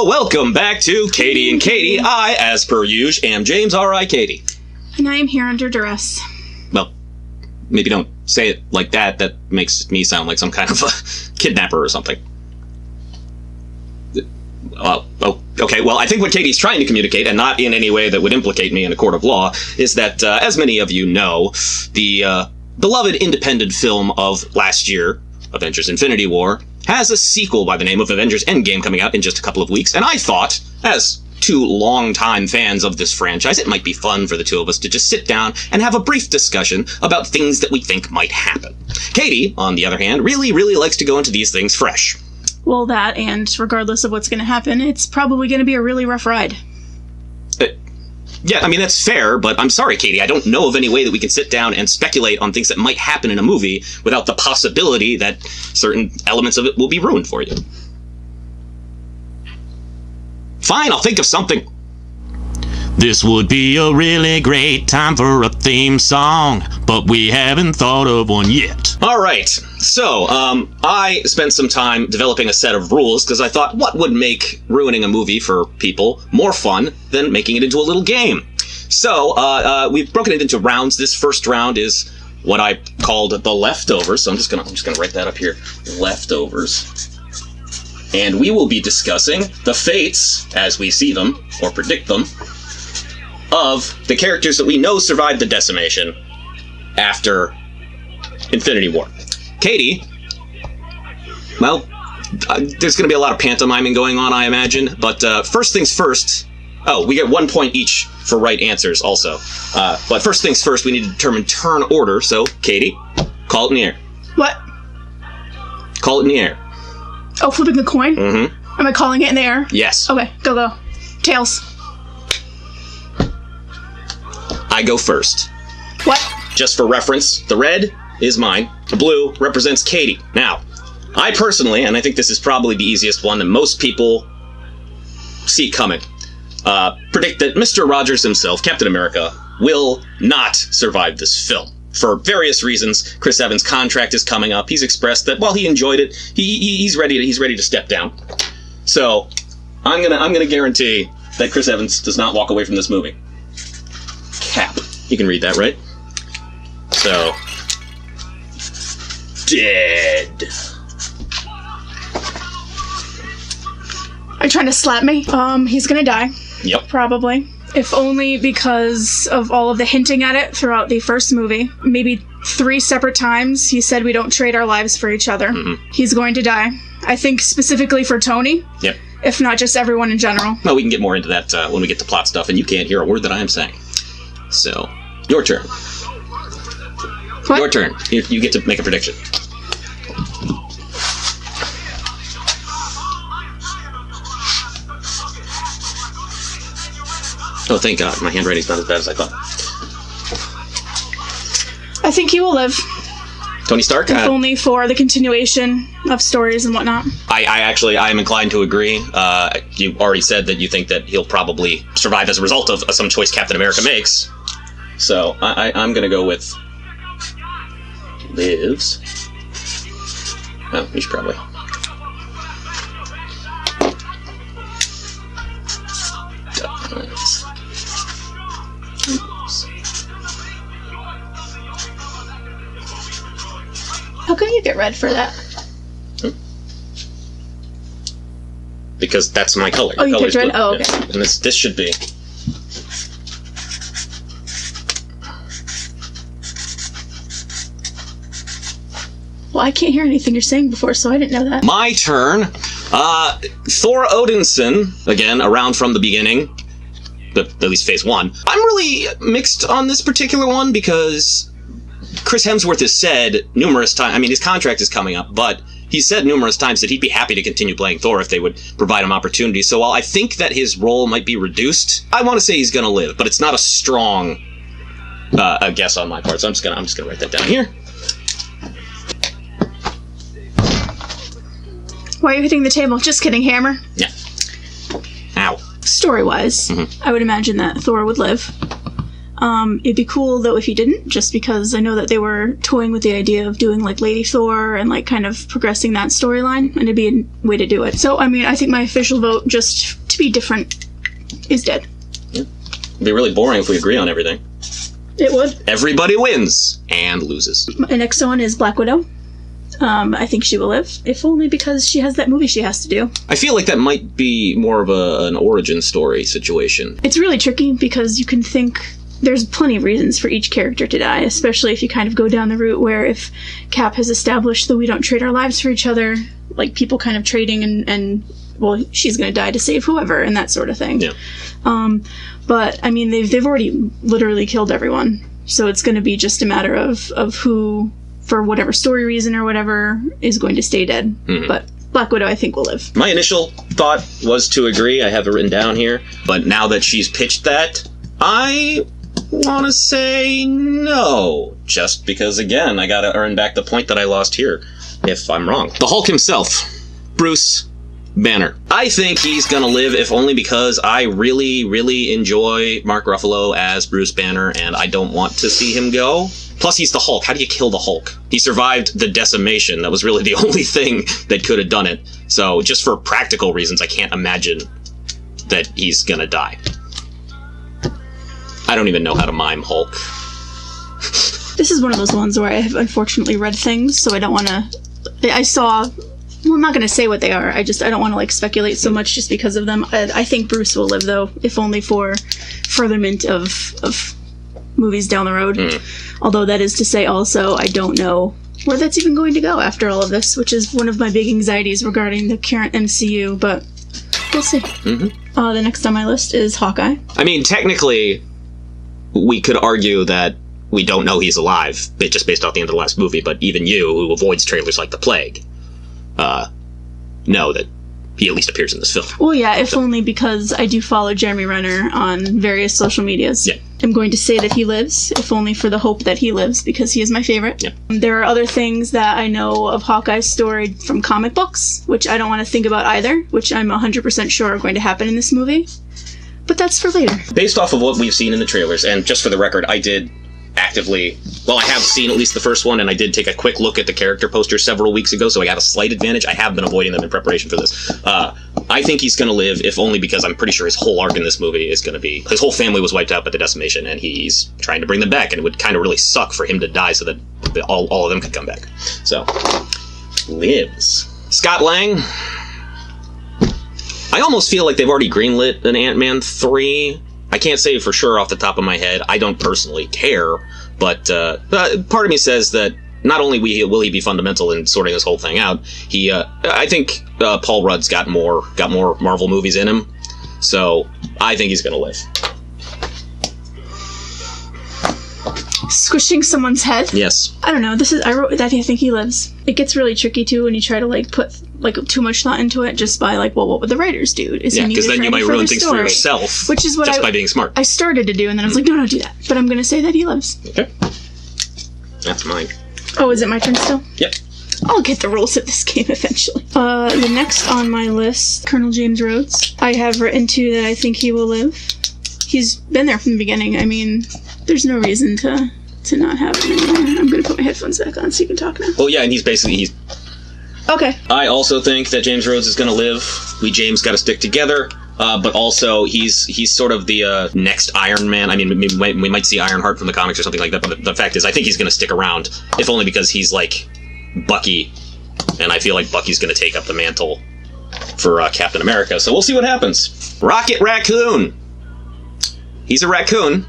Well, welcome back to Cady and Katie. I, as per usual, am James R.I. Katie. And I am here under duress. Well, maybe don't say it like that. That makes me sound like some kind of a kidnapper or something. Okay, well, I think what Katie's trying to communicate, and not in any way that would implicate me in a court of law, is that, as many of you know, the beloved independent film of last year, Avengers Infinity War, has a sequel by the name of Avengers Endgame coming out in just a couple of weeks, and I thought, as two longtime fans of this franchise, it might be fun for the two of us to just sit down and have a brief discussion about things that we think might happen. Katie, on the other hand, really likes to go into these things fresh. Well, that, and regardless of what's going to happen, it's probably going to be a really rough ride. Yeah, I mean, that's fair, but I'm sorry, Katie, I don't know of any way that we can sit down and speculate on things that might happen in a movie without the possibility that certain elements of it will be ruined for you. Fine, I'll think of something. This would be a really great time for a theme song, but we haven't thought of one yet. All right, so I spent some time developing a set of rules because I thought, what would make ruining a movie for people more fun than making it into a little game? So we've broken it into rounds. This first round is what I called the leftovers. So I'm just gonna write that up here, leftovers. And we will be discussing the fates, as we see them, or predict them, of the characters that we know survived the decimation after Infinity War. Katie, well, there's going to be a lot of pantomiming going on, I imagine, but first things first... Oh, we get 1 point each for right answers also. But first things first, we need to determine turn order, so, Katie, call it in the air. What? Call it in the air. Oh, flipping the coin? Mm-hmm. Am I calling it in the air? Yes. Okay, go. Tails. I go first. What? Just for reference, the red is mine. The blue represents Katie. Now, I personally, and I think this is probably the easiest one that most people see coming, predict that Mr. Rogers himself, Captain America, will not survive this film. For various reasons, Chris Evans' contract is coming up. He's expressed that while he enjoyed it, he's ready to step down. So, I'm gonna guarantee that Chris Evans does not walk away from this movie. Cap. You can read that, right? So, dead. Are you trying to slap me? He's gonna die. Yep. Probably. If only because of all of the hinting at it throughout the first movie. Maybe 3 separate times he said we don't trade our lives for each other. Mm-hmm. He's going to die. I think specifically for Tony. Yep. If not just everyone in general. Well, we can get more into that when we get to plot stuff, and you can't hear a word that I am saying. So, your turn. What? Your turn. You get to make a prediction. Oh, thank God. My handwriting's not as bad as I thought. I think he will live. Tony Stark? If only for the continuation of stories and whatnot. I am inclined to agree. You already said that you think that he'll probably survive as a result of some choice Captain America makes. So, I'm gonna go with... lives. Oh, we should probably... dies. How come you get red for that? Because that's my color. Oh, you picked red? Blue. Oh, okay. Yeah. And this should be... Well, I can't hear anything you're saying before, so I didn't know that. My turn. Thor Odinson, again, around from the beginning, but at least phase 1. I'm really mixed on this particular one because Chris Hemsworth has said numerous times, I mean, his contract is coming up, but he said numerous times that he'd be happy to continue playing Thor if they would provide him opportunities. So while I think that his role might be reduced, I want to say he's going to live, but it's not a strong a guess on my part. So I'm just gonna write that down here. Why are you hitting the table? Just kidding, hammer. Yeah. Ow. Story-wise, I would imagine that Thor would live. It'd be cool, though, if he didn't, just because I know that they were toying with the idea of doing, like, Lady Thor and, like, kind of progressing that storyline, and it'd be a way to do it. So, I mean, I think my official vote, just to be different, is dead. Yeah. It'd be really boring if we agree on everything. It would. Everybody wins and loses. My next one is Black Widow. I think she will live, if only because she has that movie she has to do. I feel like that might be more of an origin story situation. It's really tricky because you can think there's plenty of reasons for each character to die, especially if you kind of go down the route where if Cap has established that we don't trade our lives for each other, like people kind of trading and well, she's going to die to save whoever and that sort of thing. Yeah. But, I mean, they've already literally killed everyone, so it's going to be just a matter of who, for whatever story reason or whatever, is going to stay dead. Mm-hmm. But Black Widow, I think, will live. My initial thought was to agree. I have it written down here. But now that she's pitched that, I want to say no. Just because, again, I got to earn back the point that I lost here if I'm wrong. The Hulk himself, Bruce Banner. I think he's gonna live, if only because I really, really enjoy Mark Ruffalo as Bruce Banner, and I don't want to see him go. Plus, he's the Hulk. How do you kill the Hulk? He survived the decimation. That was really the only thing that could have done it. So, just for practical reasons, I can't imagine that he's gonna die. I don't even know how to mime Hulk. This is one of those ones where I have unfortunately read things, so I don't want to... I saw... Well, I'm not going to say what they are. I don't want to, like, speculate so much just because of them. I think Bruce will live, though, if only for furtherment of movies down the road. Although that is to say also, I don't know where that's even going to go after all of this, which is one of my big anxieties regarding the current MCU, but we'll see. The next on my list is Hawkeye. I mean, technically, we could argue that we don't know he's alive, just based off the end of the last movie, but even you, who avoids trailers like the plague, know that he at least appears in this film. Well, yeah, if only because I do follow Jeremy Renner on various social medias. Yeah. I'm going to say that he lives, if only for the hope that he lives, because he is my favorite. Yeah. There are other things that I know of Hawkeye's story from comic books, which I don't want to think about either, which I'm 100% sure are going to happen in this movie. But that's for later. Based off of what we've seen in the trailers, and just for the record, I did actively... Well, I have seen at least the first one, and I did take a quick look at the character poster several weeks ago, so I got a slight advantage. I have been avoiding them in preparation for this. I think he's going to live, if only because I'm pretty sure his whole arc in this movie is going to be... His whole family was wiped out by the decimation, and he's trying to bring them back, and it would kind of really suck for him to die so that all of them could come back. So, lives. Scott Lang... I almost feel like they've already greenlit an Ant-Man 3. I can't say for sure off the top of my head. I don't personally care, but part of me says that not only will he be fundamental in sorting this whole thing out, I think Paul Rudd's got more Marvel movies in him, so I think he's gonna live. Squishing someone's head? Yes. I don't know. I wrote that I think he lives. It gets really tricky too when you try to put too much thought into it just by well, what would the writers do? Yeah, because then you might ruin things for yourself. Which is what just by being smart. I started to do, and then I was like, no, don't do that. But I'm gonna say that he lives. Okay. That's mine. Oh, is it my turn still? Yep. I'll get the rules of this game eventually. The next on my list, Colonel James Rhodes. I have written to that I think he will live. He's been there from the beginning. I mean, there's no reason to not have him anymore. I'm gonna put my headphones back on so you can talk now. Well, yeah, and he's okay. I also think that James Rhodes is gonna live. James got to stick together. But also, he's sort of the next Iron Man. I mean, we might see Ironheart from the comics or something like that, but the fact is, I think he's going to stick around, if only because he's like Bucky, and I feel like Bucky's going to take up the mantle for Captain America, so we'll see what happens. Rocket Raccoon! He's a raccoon.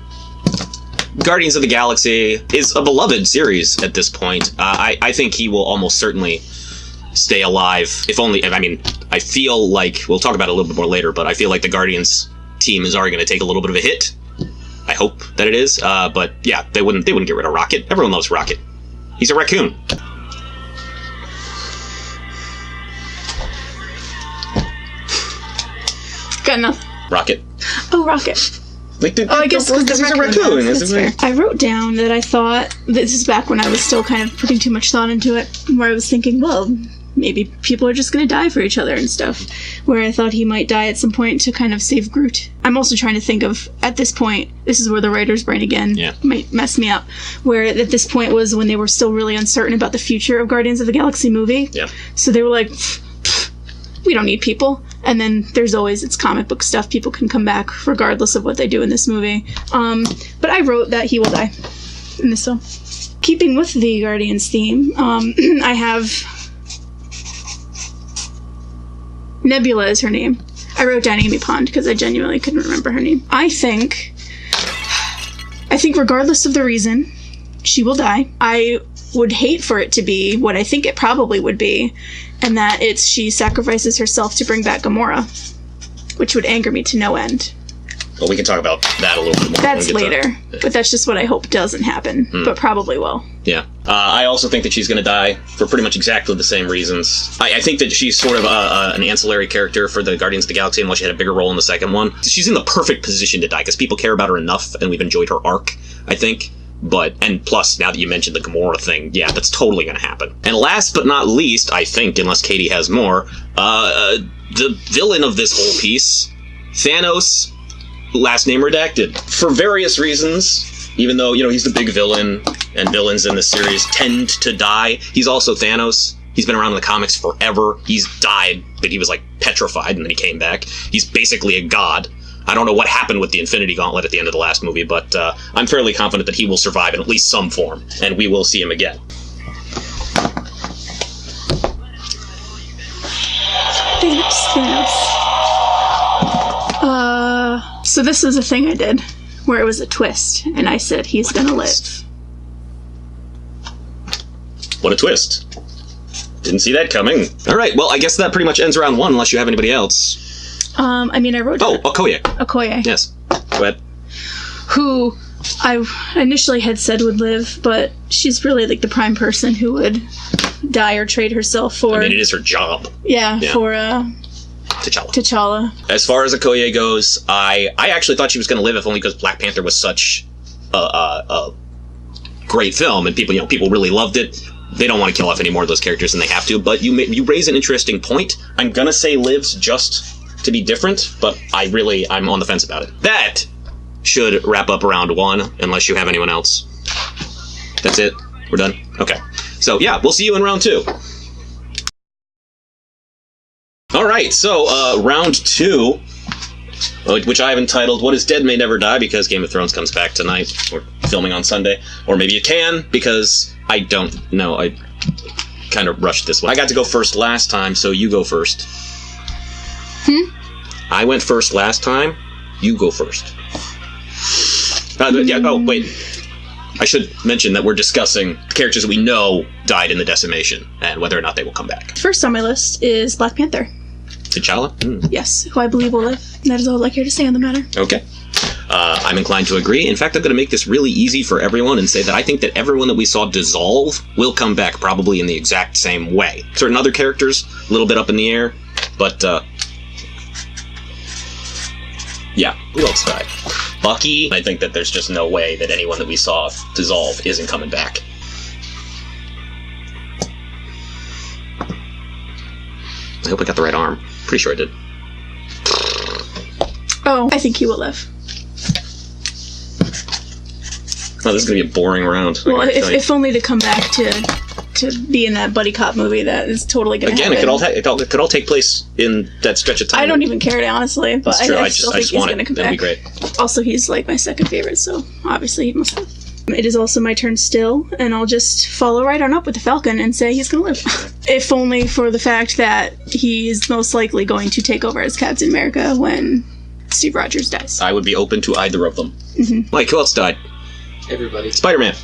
Guardians of the Galaxy is a beloved series at this point. I think he will almost certainly stay alive, if only... I mean, I feel like... We'll talk about it a little bit more later, but I feel like the Guardians team is already going to take a little bit of a hit. I hope that it is. But yeah, they wouldn't get rid of Rocket. Everyone loves Rocket. He's a raccoon. Got nothing. Rocket. Oh, Rocket. I guess because he's a raccoon. That's fair. I wrote down that I thought... This is back when I was still kind of putting too much thought into it, where I was thinking, well, maybe people are just gonna die for each other and stuff. Where I thought he might die at some point to kind of save Groot. I'm also trying to think of, at this point, this is where the writer's brain again might mess me up, where at this point was when they were still really uncertain about the future of Guardians of the Galaxy movie. Yeah. So they were like, we don't need people. And then there's always, it's comic book stuff, people can come back regardless of what they do in this movie. But I wrote that he will die in this film. Keeping with the Guardians theme, I have Nebula is her name. I wrote down Amy Pond because I genuinely couldn't remember her name. I think regardless of the reason, she will die. I would hate for it to be what I think it probably would be, and that it's she sacrifices herself to bring back Gamora, which would anger me to no end. Well, we can talk about that a little bit more. That's later, but that's just what I hope doesn't happen, but probably will. Yeah. I also think that she's going to die for pretty much exactly the same reasons. I think that she's sort of an ancillary character for the Guardians of the Galaxy, unless she had a bigger role in the second one. She's in the perfect position to die, because people care about her enough, and we've enjoyed her arc, I think. And plus, now that you mentioned the Gamora thing, yeah, that's totally going to happen. And last but not least, I think, unless Katie has more, the villain of this whole piece, Thanos, last name redacted. For various reasons, even though, he's the big villain, and villains in this series tend to die, he's also Thanos. He's been around in the comics forever. He's died, but he was, petrified, and then he came back. He's basically a god. I don't know what happened with the Infinity Gauntlet at the end of the last movie, but I'm fairly confident that he will survive in at least some form, and we will see him again. Thanos. So this was a thing I did, where it was a twist, and I said, he's gonna live. What a twist. Didn't see that coming. Alright, well, I guess that pretty much ends round one, unless you have anybody else. I wrote... Oh, Okoye. Okoye. Yes. Go ahead. Who I initially had said would live, but she's really, the prime person who would die or trade herself for... it is her job. Yeah. For, T'Challa. As far as Okoye goes, I actually thought she was going to live, if only because Black Panther was such a great film, and people really loved it. They don't want to kill off any more of those characters than they have to, but you raise an interesting point. I'm going to say lives just to be different, but I'm on the fence about it. That should wrap up round one, unless you have anyone else. That's it? We're done? Okay. So, yeah, we'll see you in round two. Alright, so, round two, which I have entitled, What is Dead May Never Die, because Game of Thrones comes back tonight. We're filming on Sunday. Or maybe it can, because I don't know. I kind of rushed this one. I got to go first last time, so you go first. I went first last time. You go first. Oh, wait. I should mention that we're discussing characters that we know died in the decimation, and whether or not they will come back. First on my list is Black Panther. T'Challa? Yes, who I believe will live. That is all I care to say on the matter. Okay. I'm inclined to agree. In fact, I'm going to make this really easy for everyone and say that I think that everyone that we saw dissolve will come back probably in the exact same way. Certain other characters, a little bit up in the air, but, yeah, who else died? Bucky. I think that there's just no way that anyone that we saw dissolve isn't coming back. I hope I got the right arm. Pretty sure I did. Oh, I think he will live. Oh, this is going to be a boring round. Well, if only to come back to be in that buddy cop movie that is totally going to happen. Again, it could all take place in that stretch of time. I don't even care, honestly, but That's true. I still think he's going to come back. That'd be great. Also, he's my second favorite, so obviously he must live. It is also my turn still, and I'll just follow right on up with the Falcon and say he's going to live. If only for the fact that he is most likely going to take over as Captain America when Steve Rogers dies. I would be open to either of them. Mm-hmm. Mike, who else died? Everybody. Spider-Man.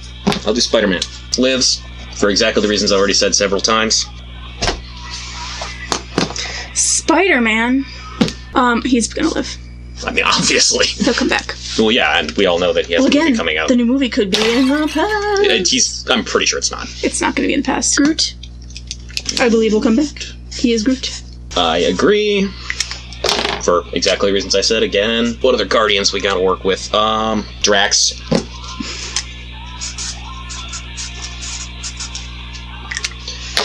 I'll do Spider-Man. Lives, for exactly the reasons I already said several times. Spider-Man? He's going to live. I mean, obviously. He'll come back. Well, yeah, and we all know that he has a movie coming out. The new movie could be in the past. I'm pretty sure it's not. It's not going to be in the past. Groot, I believe, will come back. He is Groot. I agree. For exactly the reasons I said again. What other Guardians we gotta work with? Drax.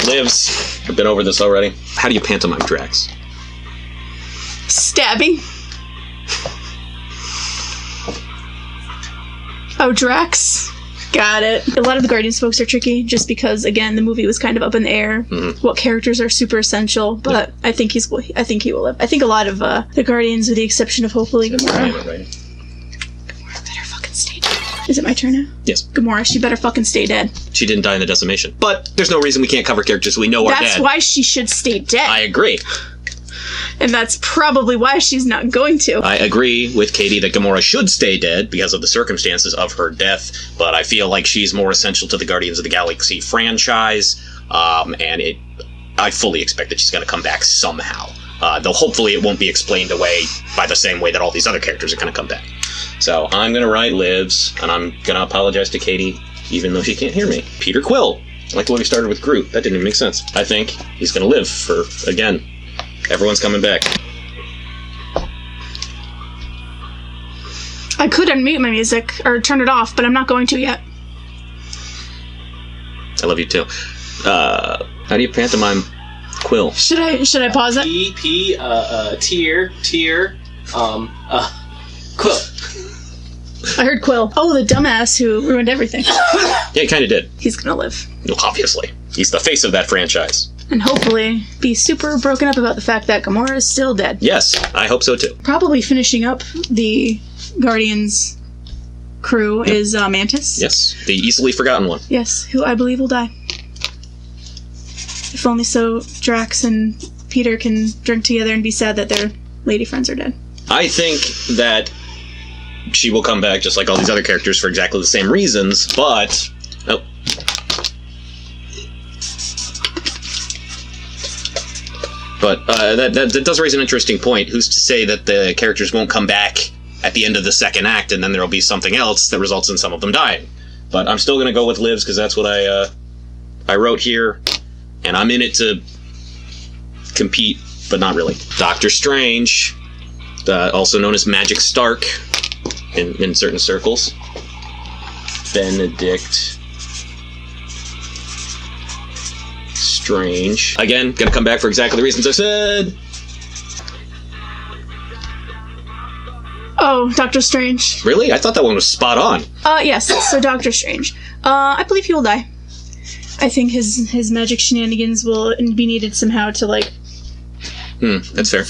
Lives. I've been over this already. How do you pantomime Drax? Stabby. Oh, Drax. Got it. A lot of the Guardians folks are tricky just because, again, the movie was kind of up in the air. What characters are super essential, but I think he will live. I think a lot of the Guardians, with the exception of hopefully Gamora. Gamora better fucking stay dead. Is it my turn now? Yes. Gamora, she better fucking stay dead. She didn't die in the decimation. But there's no reason we can't cover characters we know are dead. That's why she should stay dead. I agree. And that's probably why she's not going to. I agree with Katie that Gamora should stay dead because of the circumstances of her death, but I feel like she's more essential to the Guardians of the Galaxy franchise, and I fully expect that she's going to come back somehow. Though hopefully it won't be explained away by the same way that all these other characters are going to come back. So I'm going to write lives, and I'm going to apologize to Katie, even though she can't hear me. Peter Quill. Like the way we started with Groot. That didn't even make sense. I think he's going to live for, again, everyone's coming back. I could unmute my music or turn it off, but I'm not going to yet. I love you too. How do you pantomime Quill? Should I pause it? Quill. I heard Quill. Oh, the dumbass who ruined everything. Yeah, he kind of did. He's gonna live. Well, obviously. He's the face of that franchise. And hopefully be super broken up about the fact that Gamora is still dead. Yes, I hope so too. Probably finishing up the Guardians crew is Mantis. Yes, the easily forgotten one. Yes, who I believe will die. If only so Drax and Peter can drink together and be sad that their lady friends are dead. I think that she will come back just like all these other characters for exactly the same reasons, but... Oh. But that does raise an interesting point. Who's to say that the characters won't come back at the end of the second act, and then there'll be something else that results in some of them dying? But I'm still going to go with lives, because that's what I wrote here, and I'm in it to compete, but not really. Doctor Strange, also known as Magic Stark in certain circles. Benedict Strange. Again, gonna come back for exactly the reasons I said. Oh, Doctor Strange. Really? I thought that one was spot on. Yes, so Doctor Strange. I believe he will die. I think his magic shenanigans will be needed somehow to, like... That's fair.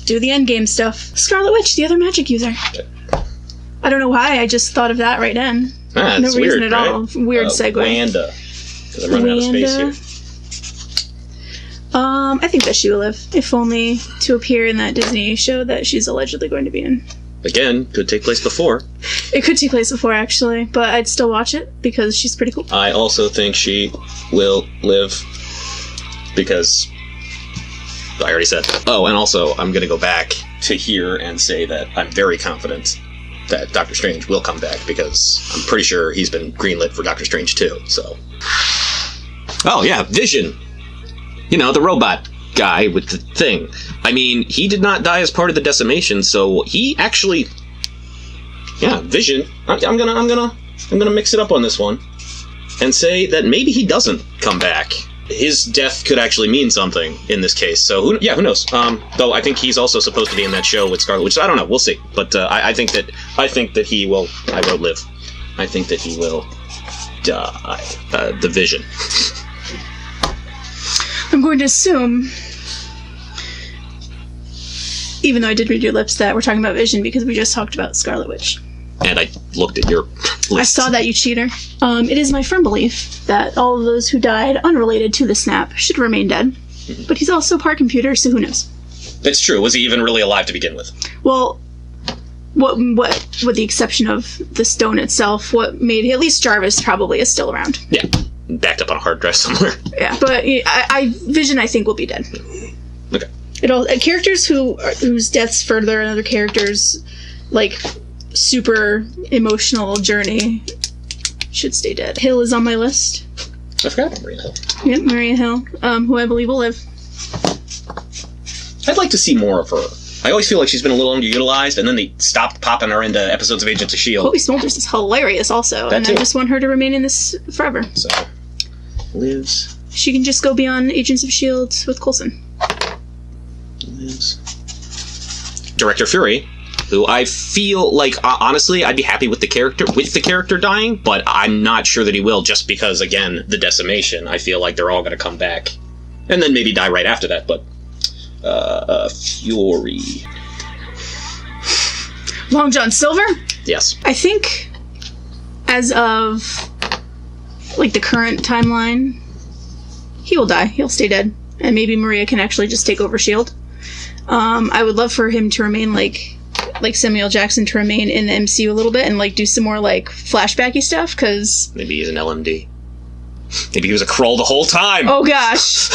Do the Endgame stuff. Scarlet Witch, the other magic user. I don't know why, I just thought of that right then. Ah, no it's reason weird, at right? all. Weird segue. Wanda. Because I'm running out of space here. I think that she will live, if only to appear in that Disney show that she's allegedly going to be in. Again, could take place before. It could take place before, actually, but I'd still watch it because she's pretty cool. I also think she will live because I already said. Oh, and also I'm going to go back to here and say that I'm very confident that Doctor Strange will come back because I'm pretty sure he's been greenlit for Doctor Strange 2, so... Oh, yeah, Vision! You know, the robot guy with the thing. I mean, he did not die as part of the decimation, so he actually... Yeah, Vision. I'm gonna mix it up on this one and say that maybe he doesn't come back. His death could actually mean something in this case, so who knows? Though I think he's also supposed to be in that show with Scarlet Witch, so I don't know, we'll see. But I think that he will... I wrote live. I think that he will die. The Vision. I'm going to assume, even though I did read your lips, that we're talking about Vision because we just talked about Scarlet Witch. And I looked at your list. I saw that, you cheater. It is my firm belief that all of those who died unrelated to the snap should remain dead. But he's also part computer, so who knows? It's true. Was he even really alive to begin with? Well, what with the exception of the stone itself, what made at least Jarvis probably is still around. Yeah. Backed up on a hard drive somewhere. Yeah, but Vision I think will be dead. Okay. Characters whose deaths further other characters, like super emotional journey, should stay dead. Hill is on my list. I forgot about Maria Hill. Yep, Maria Hill, who I believe will live. I'd like to see more of her. I always feel like she's been a little underutilized, and then they stopped popping her into episodes of Agents of S.H.I.E.L.D. Chloe Smolders is hilarious also, That and too. I just want her to remain in this forever. So, lives She can just go be on Agents of S.H.I.E.L.D. with Coulson. Director Fury, who I feel like, honestly, I'd be happy with the character dying, but I'm not sure that he will, just because, again, the decimation. I feel like they're all going to come back. And then maybe die right after that, but... Fury. Long John Silver? Yes. I think, as of, like, the current timeline, he will die. He'll stay dead. And maybe Maria can actually just take over S.H.I.E.L.D. I would love for him to remain, like Samuel Jackson to remain in the MCU a little bit and, like, do some more, like, flashbacky stuff, because... Maybe he's an LMD. Maybe he was a Skrull the whole time! Oh, gosh!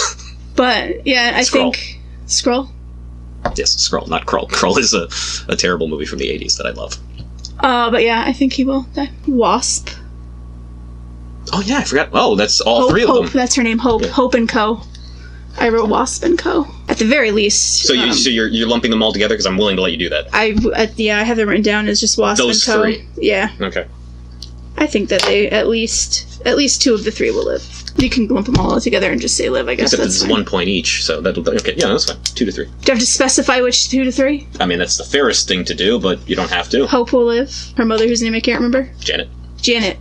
But, yeah, I Skrull. think... Skrull? Yes, Skrull, not Krull. Krull is a terrible movie from the 80s that I love. But yeah, I think he will die. Wasp. Oh, yeah, I forgot. Oh, that's all Hope, three of Hope, them. that's her name. Hope. Yeah. Hope and Co. I wrote Wasp and Co. At the very least. So, you're lumping them all together? Because I'm willing to let you do that. I have them written down as just Wasp Those and Co. three. Yeah. Okay. I think that they at least two of the three will live. You can lump them all together and just say live, I guess. Except that's it's fine. 1 point each, so that'll... Okay, yeah, that's fine. 2 to 3. Do I have to specify which 2 to 3? I mean, that's the fairest thing to do, but you don't have to. Hope will live. Her mother, whose name I can't remember. Janet. Janet.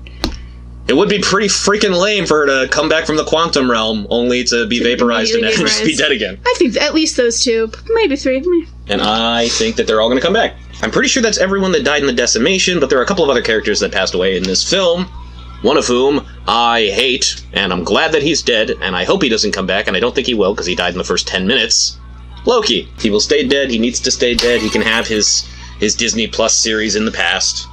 It would be pretty freaking lame for her to come back from the quantum realm, only to be vaporized and then just be dead again. I think at least those two. Maybe 3. And I think that they're all going to come back. I'm pretty sure that's everyone that died in the decimation, but there are a couple of other characters that passed away in this film. One of whom I hate, and I'm glad that he's dead, and I hope he doesn't come back, and I don't think he will, because he died in the first 10 minutes. Loki. He will stay dead, he needs to stay dead, he can have his Disney Plus series in the past.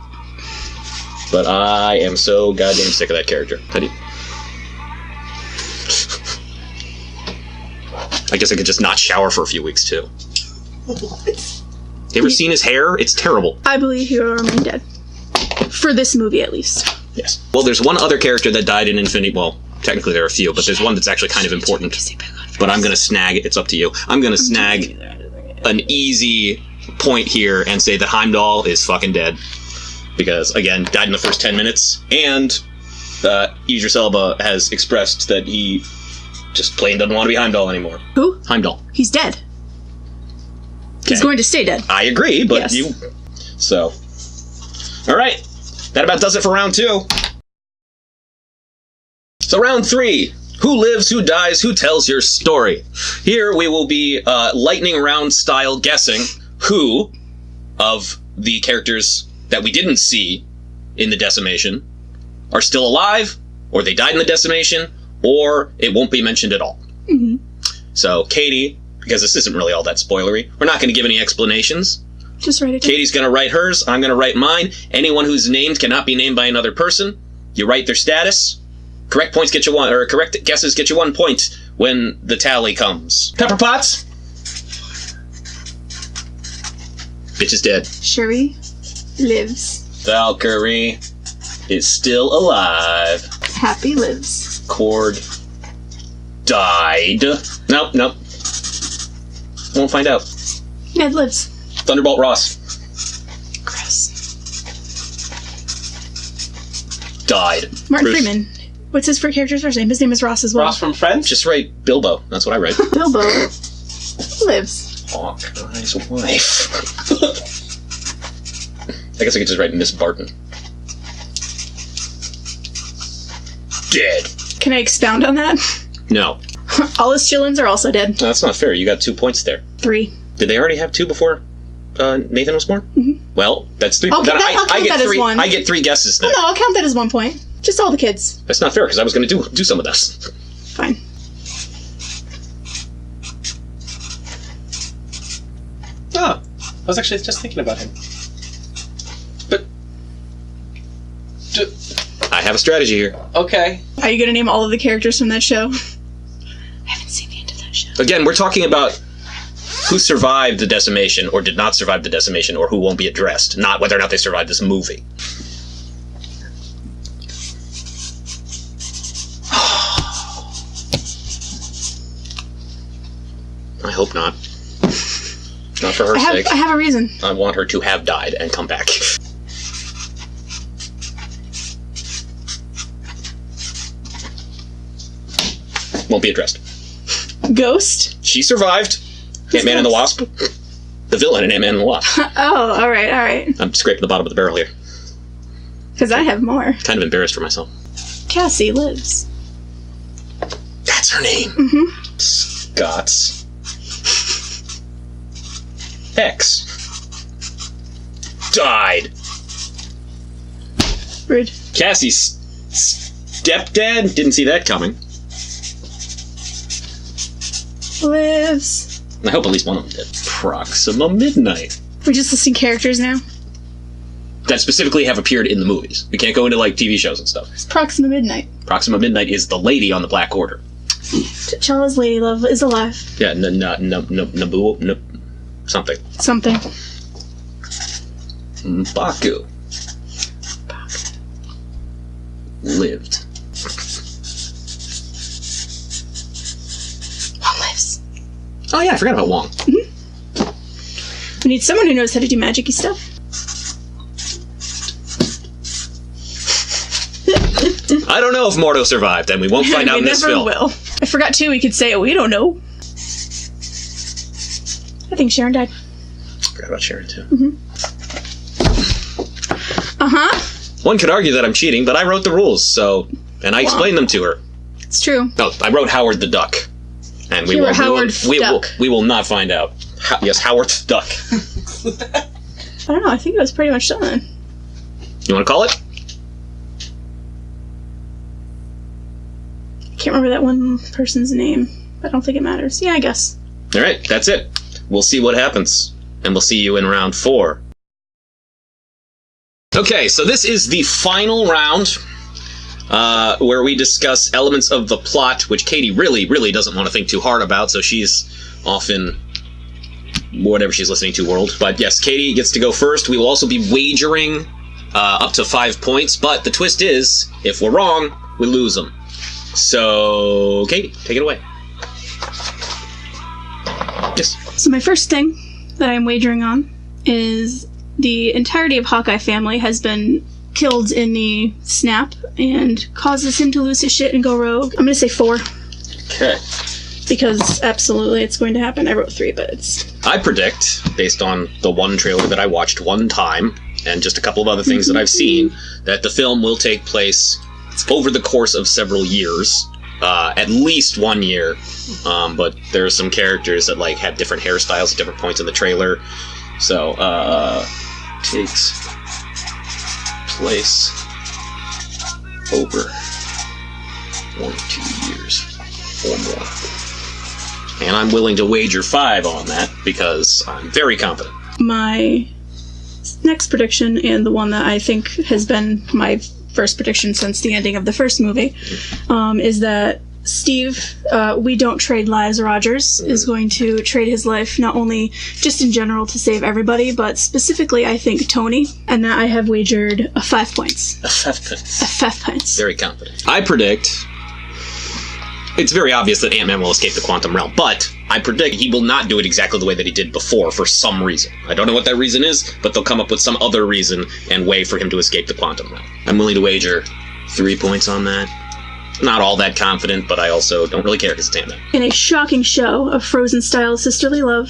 But I am so goddamn sick of that character. I guess I could just not shower for a few weeks, too. What? You ever seen his hair? It's terrible. I believe he will remain dead. For this movie, at least. Yes. Well, there's one other character that died in Infinity... Well, technically there are a few, but there's one that's actually kind of important. But I'm going to snag... It's up to you. I'm going to snag an easy point here and say that Heimdall is fucking dead. Because, again, died in the first 10 minutes. And Idris Elba has expressed that he just plain doesn't want to be Heimdall anymore. Who? Heimdall. He's dead. He's Okay. going to stay dead. I agree, but Yes. you... So... Alright. That about does it for round 2. So round 3. Who lives, who dies, who tells your story? Here we will be lightning round style guessing who of the characters that we didn't see in the decimation are still alive, or they died in the decimation, or it won't be mentioned at all. Mm-hmm. So Katie, because this isn't really all that spoilery, we're not going to give any explanations. Just write it down. Katie's going to write hers. I'm going to write mine. Anyone who's named cannot be named by another person. You write their status. Correct points get you 1, or correct guesses get you 1 point when the tally comes. Pepper Potts. Bitch is dead. Shuri lives. Valkyrie is still alive. Happy lives. Cord died. Nope. Won't find out. Ned lives. Thunderbolt Ross Gross. died. Martin Bruce. Freeman. What's his character's first name? His name is Ross as well. Ross from Friends? Just write Bilbo. That's what I write. Bilbo lives. Hawkeye's wife. I guess I could just write Miss Barton. Dead. Can I expound on that? No. All his chillins are also dead. No, that's not fair. You got 2 points there. 3. Did they already have 2 before Nathan was born? Mm-hmm. Well, that's 3. I'll Then count I get that as 3. 1. I get 3 guesses Oh, then. no, I'll count that as 1 point. Just all the kids. That's not fair because I was going to do some of this. Fine. Oh, I was actually just thinking about him. But... I have a strategy here. Okay. Are you going to name all of the characters from that show? I haven't seen the end of that show. Again, we're talking about who survived the decimation or did not survive the decimation or who won't be addressed, not whether or not they survived this movie. I hope not. Not for her sake. I have a reason. I want her to have died and come back. Won't be addressed. Ghost? She survived. Ant-Man and the Wasp. The villain in Ant-Man and the Wasp. Oh, alright. I'm scraping the bottom of the barrel here. Because I have more. Kind of embarrassed for myself. Cassie lives. That's her name. Mm-hmm. Scott's ex died. Rude. Cassie's stepdad? Didn't see that coming. Lives. I hope at least one of them did. Proxima Midnight. We're just listing characters now. That specifically have appeared in the movies. We can't go into, like, TV shows and stuff. It's Proxima Midnight. Proxima Midnight is the lady on the Black Order. T'Challa's lady love is alive. Yeah, Naboo, something. Something. M'Baku. Lived. Wong lives. Oh yeah, I forgot about Wong. We need someone who knows how to do magic-y stuff. I don't know if Mordo survived, and we won't find out in this film. We never will. I forgot too, we could say, we don't know. I think Sharon died. Forgot about Sharon too. Uh-huh. One could argue that I'm cheating, but I wrote the rules, so... And I explained them to her. It's true. No, I wrote Howard the Duck. And we You will, were Howard we will not find out. Yes, Howard the Duck. I don't know, I think it was pretty much done then. You want to call it? Can't remember that one person's name. I don't think it matters. Yeah, I guess. Alright, that's it. We'll see what happens. And we'll see you in round 4. Okay, so this is the final round, where we discuss elements of the plot, which Katie really, really doesn't want to think too hard about, so she's off in whatever she's listening to world. But yes, Katie gets to go first. We will also be wagering up to 5 points, but the twist is, if we're wrong, we lose them. So, Katie, take it away. Yes. So my first thing that I'm wagering on is the entirety of Hawkeye family has been killed in the snap and causes him to lose his shit and go rogue. I'm gonna say 4. Okay. Because absolutely it's going to happen. I wrote 3, but it's... I predict, based on the one trailer that I watched one time, and just a couple of other things that I've seen, that the film will take place over the course of several years. At least 1 year. But there are some characters that like have different hairstyles at different points in the trailer. So, takes place over 1 or 2 years or more. And I'm willing to wager 5 on that because I'm very confident. My next prediction, and the one that I think has been my first prediction since the ending of the first movie, is that Steve, We Don't Trade Lives Rogers, is going to trade his life not only just in general to save everybody, but specifically, I think, Tony, and that I have wagered 5 points. 5 points. 5 points. Very confident. I predict... It's very obvious that Ant-Man will escape the quantum realm, but I predict he will not do it exactly the way that he did before for some reason. I don't know what that reason is, but they'll come up with some other reason and way for him to escape the quantum realm. I'm willing to wager 3 points on that. Not all that confident, but I also don't really care because it's Ant-Man. In a shocking show of Frozen-style sisterly love,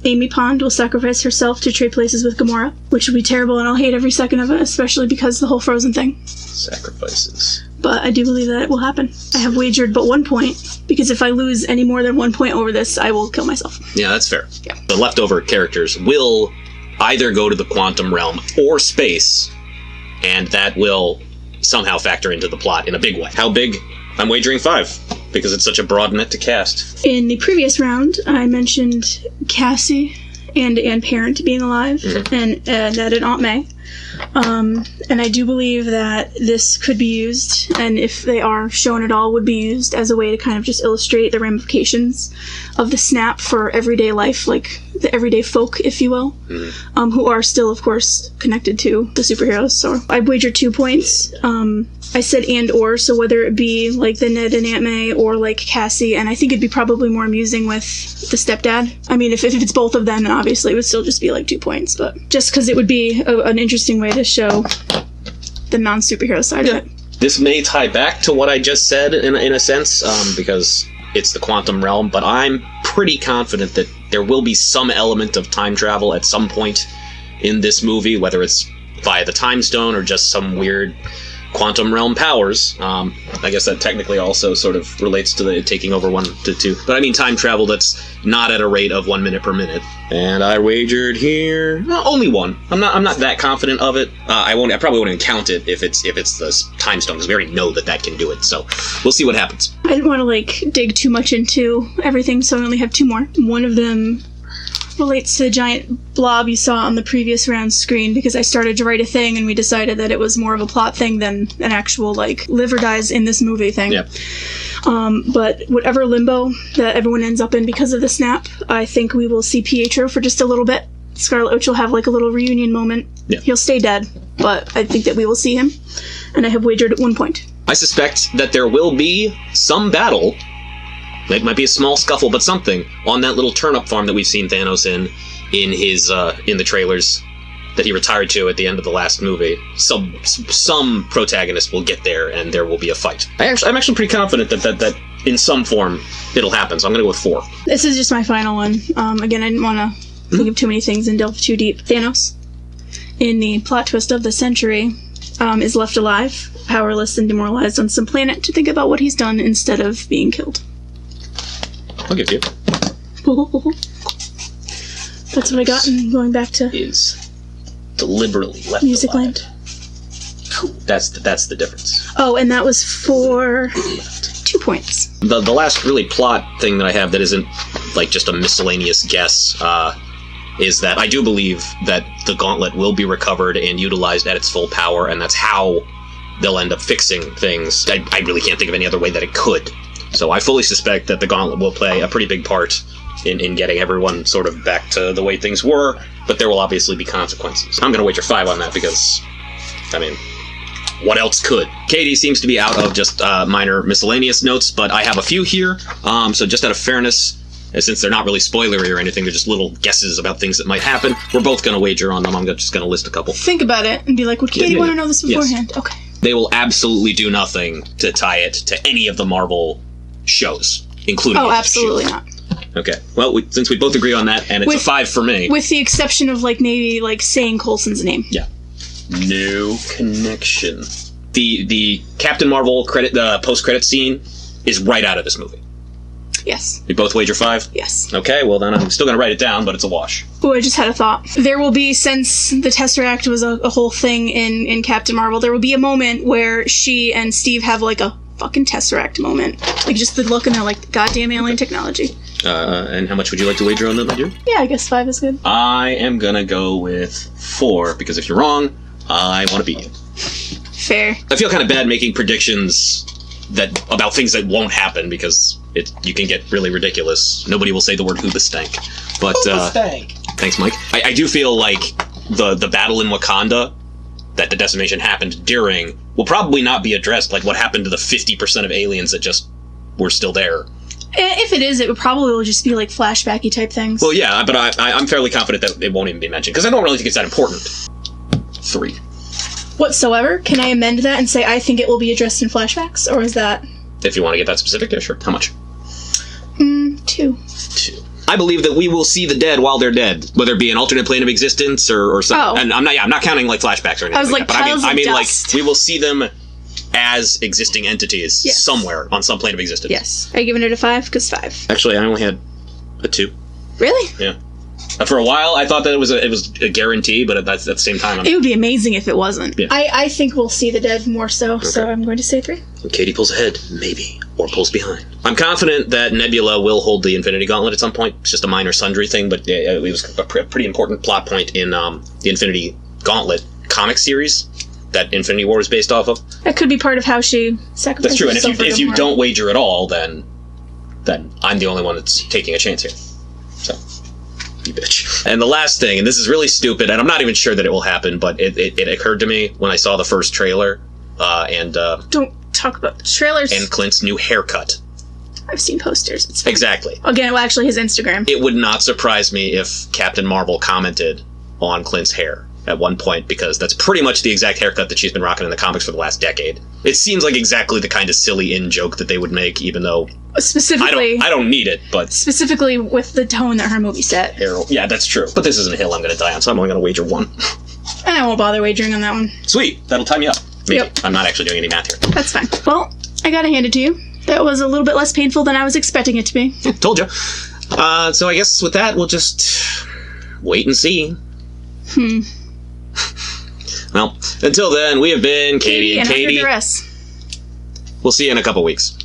Amy Pond will sacrifice herself to trade places with Gamora, which will be terrible, and I'll hate every second of it, especially because the whole Frozen thing. Sacrifices. But I do believe that it will happen. I have wagered but 1 point, because if I lose any more than 1 point over this, I will kill myself. Yeah, that's fair. Yeah. The leftover characters will either go to the quantum realm or space, and that will somehow factor into the plot in a big way. How big? I'm wagering 5, because it's such a broad net to cast. In the previous round, I mentioned Cassie and Ann Parent being alive, and Ned and Aunt May. And I do believe that this could be used, and if they are shown at all, would be used as a way to kind of just illustrate the ramifications of the snap for everyday life, like the everyday folk, if you will, who are still, of course, connected to the superheroes. So I wagered 2 points. I said and or, so whether it be like the Ned and Aunt May or like Cassie, and I think it'd be probably more amusing with the stepdad. I mean, if it's both of them, then obviously it would still just be like 2 points, but just because it would be an interesting way to show the non-superhero side of it. This may tie back to what I just said in a sense, because it's the quantum realm, but I'm pretty confident that there will be some element of time travel at some point in this movie, whether it's via the time stone or just some weird quantum realm powers. I guess that technically also sort of relates to the taking over 1 to 2. But I mean time travel that's not at a rate of 1 minute per minute. And I wagered here only 1. I'm not that confident of it. I probably won't even count it if it's the time stone, because we already know that can do it. So we'll see what happens. I didn't want to dig too much into everything, so I only have 2 more. One of them relates to the giant blob you saw on the previous round screen, because I started to write a thing and we decided that it was more of a plot thing than an actual live or dies in this movie thing. Yeah. But whatever limbo that everyone ends up in because of the snap, I think we will see Pietro for just a little bit. Scarlet Witch will have a little reunion moment. Yeah. He'll stay dead, but I think that we will see him, and I have wagered at 1 point. I suspect that there will be some battle. It might be a small scuffle, but something on that little turnip farm that we've seen Thanos in his in the trailers that he retired to at the end of the last movie. Some protagonist will get there, and there will be a fight. I'm actually pretty confident that in some form it'll happen. So I'm going to go with 4. This is just my final one. Again, I didn't want to think of too many things and delve too deep. Thanos, in the plot twist of the century, is left alive, powerless, and demoralized on some planet to think about what he's done instead of being killed. I'll give you. That's what I got, and going back to Is deliberately left Music alive. Land. Cool. That's the difference. Oh, and that was for 2 points. The last really plot thing that I have that isn't just a miscellaneous guess is that I do believe that the gauntlet will be recovered and utilized at its full power, and that's how they'll end up fixing things. I really can't think of any other way that it could. So I fully suspect that the gauntlet will play a pretty big part in getting everyone sort of back to the way things were, but there will obviously be consequences. I'm going to wager 5 on that because, what else could? Katie seems to be out of just minor miscellaneous notes, but I have a few here. So just out of fairness, since they're not really spoilery or anything, they're just little guesses about things that might happen, we're both going to wager on them. I'm just going to list a couple. Think about it and be like, would Katie want to know this beforehand? Yes. Okay. They will absolutely do nothing to tie it to any of the Marvel shows, including absolutely not. Okay. Well, since we both agree on that, and it's a 5 for me. With the exception of maybe saying Coulson's name. Yeah. No connection. The Captain Marvel post-credit scene is right out of this movie. Yes. We both wager 5? Yes. Okay, well then I'm still going to write it down, but it's a wash. Oh, I just had a thought. There will be, since the Tesseract was a whole thing in Captain Marvel, there will be a moment where she and Steve have a fucking Tesseract moment. Just the look in their goddamn alien technology. And how much would you like to wager on that, my dear? Yeah, I guess 5 is good. I am going to go with 4, because if you're wrong, I want to beat you. Fair. I feel kind of bad making predictions about things that won't happen, because you can get really ridiculous. Nobody will say the word hoobastank. But Hoobastank. Thanks, Mike. I do feel like the battle in Wakanda that the decimation happened during will probably not be addressed, like what happened to the 50% of aliens that just were still there. If it is, it would probably just be flashbacky type things. Well, yeah, but I'm fairly confident that it won't even be mentioned, because I don't really think it's that important. 3. Whatsoever? Can I amend that and say I think it will be addressed in flashbacks, or is that... If you want to get that specific, yeah, sure. How much? 2. 2. I believe that we will see the dead while they're dead, whether it be an alternate plane of existence or something. Oh. And I'm not counting flashbacks or anything. I was like that. Piles I mean of dust. we will see them as existing entities Yes. somewhere on some plane of existence. Yes. Are you giving it a 5? Because 5. Actually, I only had a 2. Really? Yeah. For a while, I thought that it was a guarantee, but at the same time, it would be amazing if it wasn't. Yeah. I think we'll see the dead more so I'm going to say 3. And Katie pulls ahead, maybe, or pulls behind. I'm confident that Nebula will hold the Infinity Gauntlet at some point. It's just a minor Sundry thing, but it was a pretty important plot point in the Infinity Gauntlet comic series that Infinity War is based off of. That could be part of how she sacrificed That's true, and herself if you don't wager at all, then I'm the only one that's taking a chance here. So, you bitch. And the last thing, and this is really stupid, and I'm not even sure that it will happen, but it occurred to me when I saw the first trailer, and don't talk about trailers. And Clint's new haircut. I've seen posters. It's fine. Exactly. Again, actually his Instagram. It would not surprise me if Captain Marvel commented on Clint's hair at one point, because that's pretty much the exact haircut that she's been rocking in the comics for the last decade. It seems like exactly the kind of silly in-joke that they would make, even though... Specifically... I don't need it, but... Specifically with the tone that her movie set. Yeah, that's true. But this isn't a hill I'm going to die on, so I'm only going to wager 1. I won't bother wagering on that one. Sweet! That'll tie me up. Maybe. Yep. I'm not actually doing any math here. That's fine. Well, I gotta hand it to you. That was a little bit less painful than I was expecting it to be. Yeah, told you. So I guess with that, we'll just wait and see. Well, until then, we have been Cady and Katie. After Duress. We'll see you in a couple weeks.